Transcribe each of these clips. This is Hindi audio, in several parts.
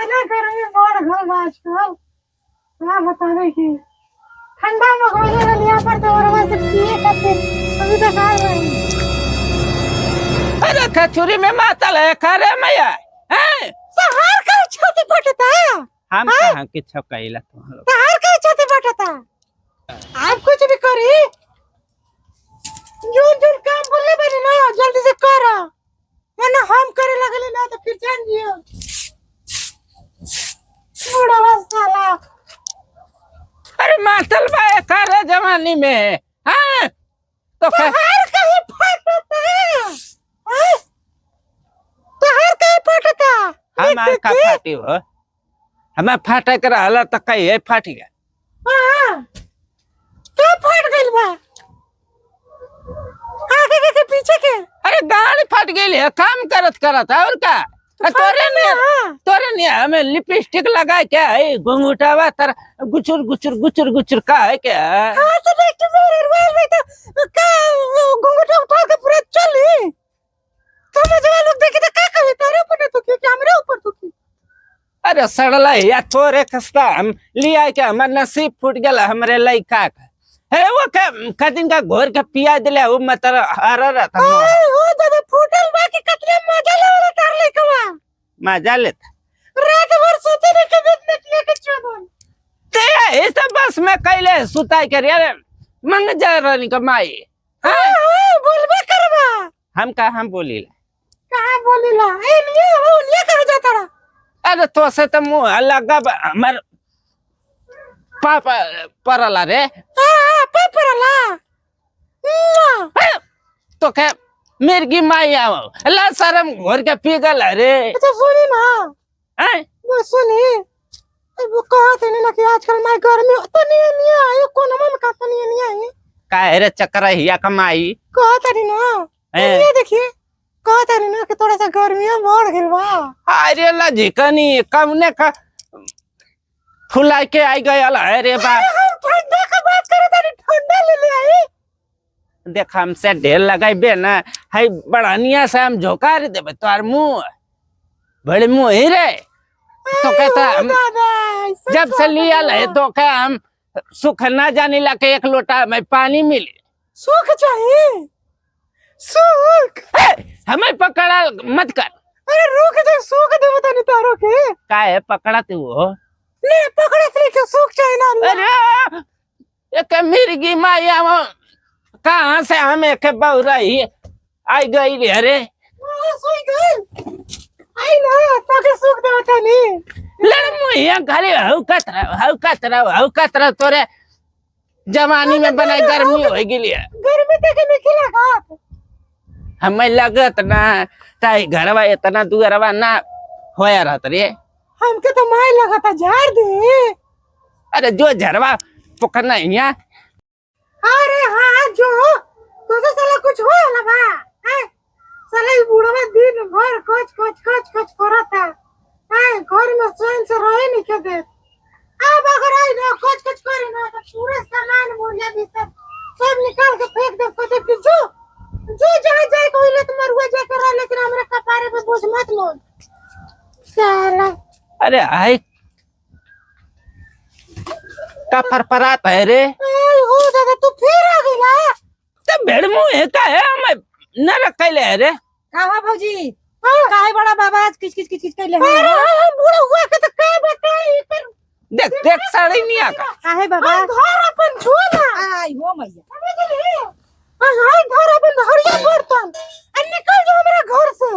ना गर्मी बढ़ गल आजकल। क्या बतावे की ठंडा में गइले लिया पर तो और से पिए खातिर अभी तक आ रही। अरे खचुरी में मातल है खरे मैया हैं सहार का छाती फटता। हम कहां के छकैला तुम लोग सहार का छाती फटता। आप कुछ भी करी जो जो काम बोले बनी ना जल्दी से करो वरना हम करे लगले ना तो फिर जान जियो थोड़ा बस साला। अरे मातल बा खरे जवानी में हैं तो सहार का ही फटता है। सहार का ही फटता हमार का फाटी हो हमें फाटे कर हला तक कहीं है फाटी गया। हां क्या फट गइल बा आगे के पीछे के। अरे गाड़ी फट गई है काम करत करत और का तोरे ने हमें लिपस्टिक लगा के है घुंघटावा तर गुचुर गुचुर गुचुर गुचुर का है क्या। हां तो देख तो मेरे मोबाइल में तो का घुंघटा उठा के पूरा चली तो मुझे लोग देखे तो का कहे तेरे ऊपर तो क्या कैमरे ऊपर तो की। अरे सड़ला या तोरे खस्ता हम लिया के हमर नसीब फूट गया हमरे लइका का है वो कदिन का घोर के पिया दिले वो मतर हरा रहता ओ दादा फुटल बाकी कतले मजा लेवला तार लइकवा मजा लेता रात भर सोते नहीं के बीच में लेके चोदन ते इस बस में कैले सुताई कर यार मंग जा रानी कमाई हां बोलबे करबा हम का हम बोलीला कहां बोलीला ए लिए हो लिए कह जाता रहा। अरे तो से तो मुंह लगा हमर पापा परला रे हां पापरला तो क्या मिर्गी माई आओ ला शर्म घोर के पिघल रे। अच्छा सुनी ना हैं वो सुनी वो कहते नहीं ना कि आजकल मैं गर्मी तो नहीं आई कौन मन का तो नहीं आई काहे रे चक्कर हिया कमाई कहते नहीं ना ये देखिए कहते नहीं ना कि थोड़ा सा गर्मी बढ़ गइल बा। अरे ला झिकनी कमने का फुला के आई गया अरे बा ठंडा का बात करे तो ठंडा ले ले आई देख हमसे ढेर लगाई ना है बढ़ानिया से हम झोकार देबे तोर मुंह बड़े मुंह ही रे तो कहता हम जब से लिया ले तो क्या हम सुख ना जाने ला के एक लोटा में पानी मिली सुख चाहिए सुख हमें पकड़ा मत कर। अरे रुक जा सुख दे बता नहीं तारो के काहे पकड़ा तू हो ले पकड़े थे के सुख चाहिए ना। अरे एक मिर्गी माया कहाँ से हम एक बहुराई आई गई रे अरे सोई गई आई ना तो के सुख दे बता नहीं लड़ मुहिया खाली हऊ कतरा तोरे जवानी में बनाई गर्मी हो गई गर्मी तक नहीं खिला हमें लगत ना ताई घरवा इतना दुअरवा ना होया रहत रे हमके तो माय लगा था झाड़ दे। अरे जो झरवा पकड़ना यहाँ अरे हाँ जो तो साला कुछ हो लगा है साला ये बूढ़ा दिन भर कुछ करता है घर में चैन से रहे नहीं के दे अब अगर आई ना कुछ करे ना तो पूरे सामान बोलिया भी सब निकाल के फेंक दे तो कि जो जहाँ जाए कोई ले तो मरुआ जाकर रह लेकिन हमारे कपारे पे बोझ मत लो साला। अरे आई का फरफरात है रे हो दादा तू फिर आ गइला तो भेड़ मुंह का है मैं न रखले है रे कहां भौजी काहे बड़ा बाबा आज किच कइले है बूढ़ा हुआ के तो का बताई पर देख साड़ी नहीं आका काहे बाबा घर अपन छोला आई हो मैया हाय घर अपन हरिया बर्तन आ निकल जो हमरा घर से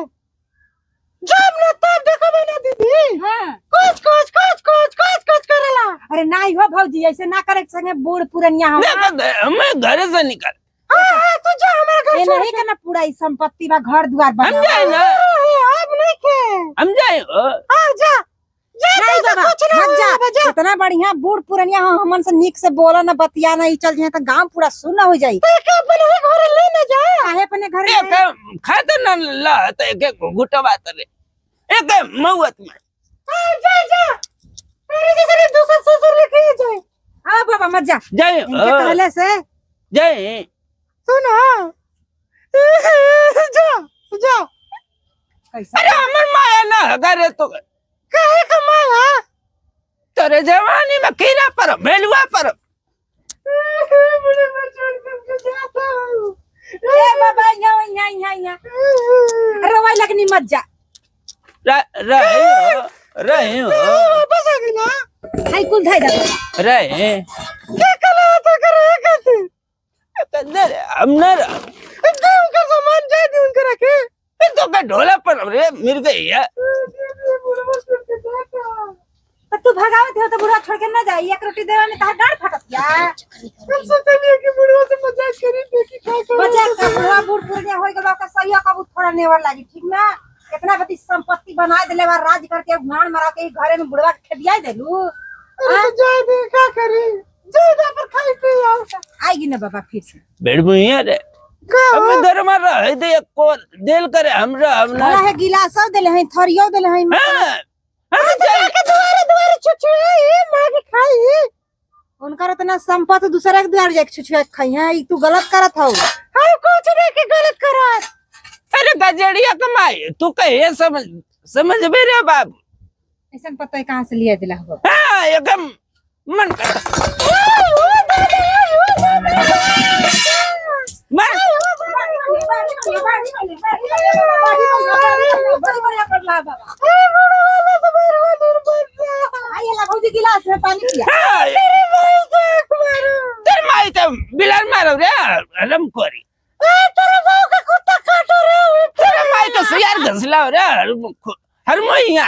जब न तब देखबे ना दीदी हां कुछ करेला। अरे नहीं हो भौजी ऐसे ना करे संगे बूढ़ पुरनिया हम मैं घर से निकल हां तू जा हमरा घर से नहीं करना पूरा ई संपत्ति बा घर द्वार बना हम जाए ना अब नहीं के हम जाए हां जा नहीं बाबा मत जा इतना बढ़िया बूढ़ पुरनिया हमन से निक से बोला ना बतिया ना चल जाए तो गांव पूरा सुन हो जाई तो के अपने घर ले ना जा काहे अपने घर एक खाते न ला तो एक घुटवा तरे एक मौत में जा तेरे जैसे दूसरा ससुर लेके जाए आ बाबा मत जा जाए इनके कहले से जाए सुन जा अरे हमर माया ना अगर तो काहे कमाए हाँ तेरे जवानी में कीड़ा पर बेलुआ पर बड़े मैं छोड़ के जाता हूँ ए बाबा यहाँ रोवाई लगनी मत जा। रहे हो वापस आ गई ना हाय कुल धाई दा रहे क्या कला था करे कहते अंदर हमनर देव का सामान दे दे उनके रखे तो का ढोला पर रे मिल गई है बड़े मैं छोड़ के जाता हूँ तो तू भगावत हो तो बुढ़ा छोड़ के ना जाई। एक रोटी देवा में तार डांड फटत या हम सोचे लिए कि बुढ़वा से मजाक करी देखी क्या करो मजाक का बुढ़ा बूढ़ पुरनिया होई गलो का सही कबूत थोड़ा नेवर लागी ठीक ना। इतना बड़ी संपत्ति बना देले बा राज करके घाण मारा के घरे में बुढ़वा के खेदिया देलू। अरे तो जाए दे क्या करी जाए पर खाई पे आओ आएगी ना बाबा फिर से बेड़मुइया रे हम घर में रह दे को दिल करे हमरा हमरा है गिलास देले हैं थरियो देले हैं हम चल के दुआरे छुछुए मां के खाई उनकर इतना संपत्ति दूसरे के द्वार जाके छुछुआ खाई है। तू गलत करत हो। हम कुछ नहीं के गलत करत अरे गजड़िया कमाई तू कहे समझ में रे बाबू ऐसा पता है कहाँ से लिया दिला हो। हाँ एकदम मन करता मैं गिलास में पानी पिया तेरे माई तो बिलार मारो रे रम कोरी तेरे माई तो सुयार घसला रे हर मोइया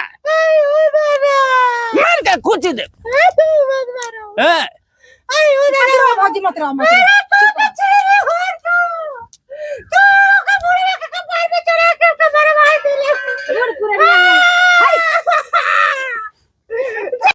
मार के कुछ दे मत रो मत रो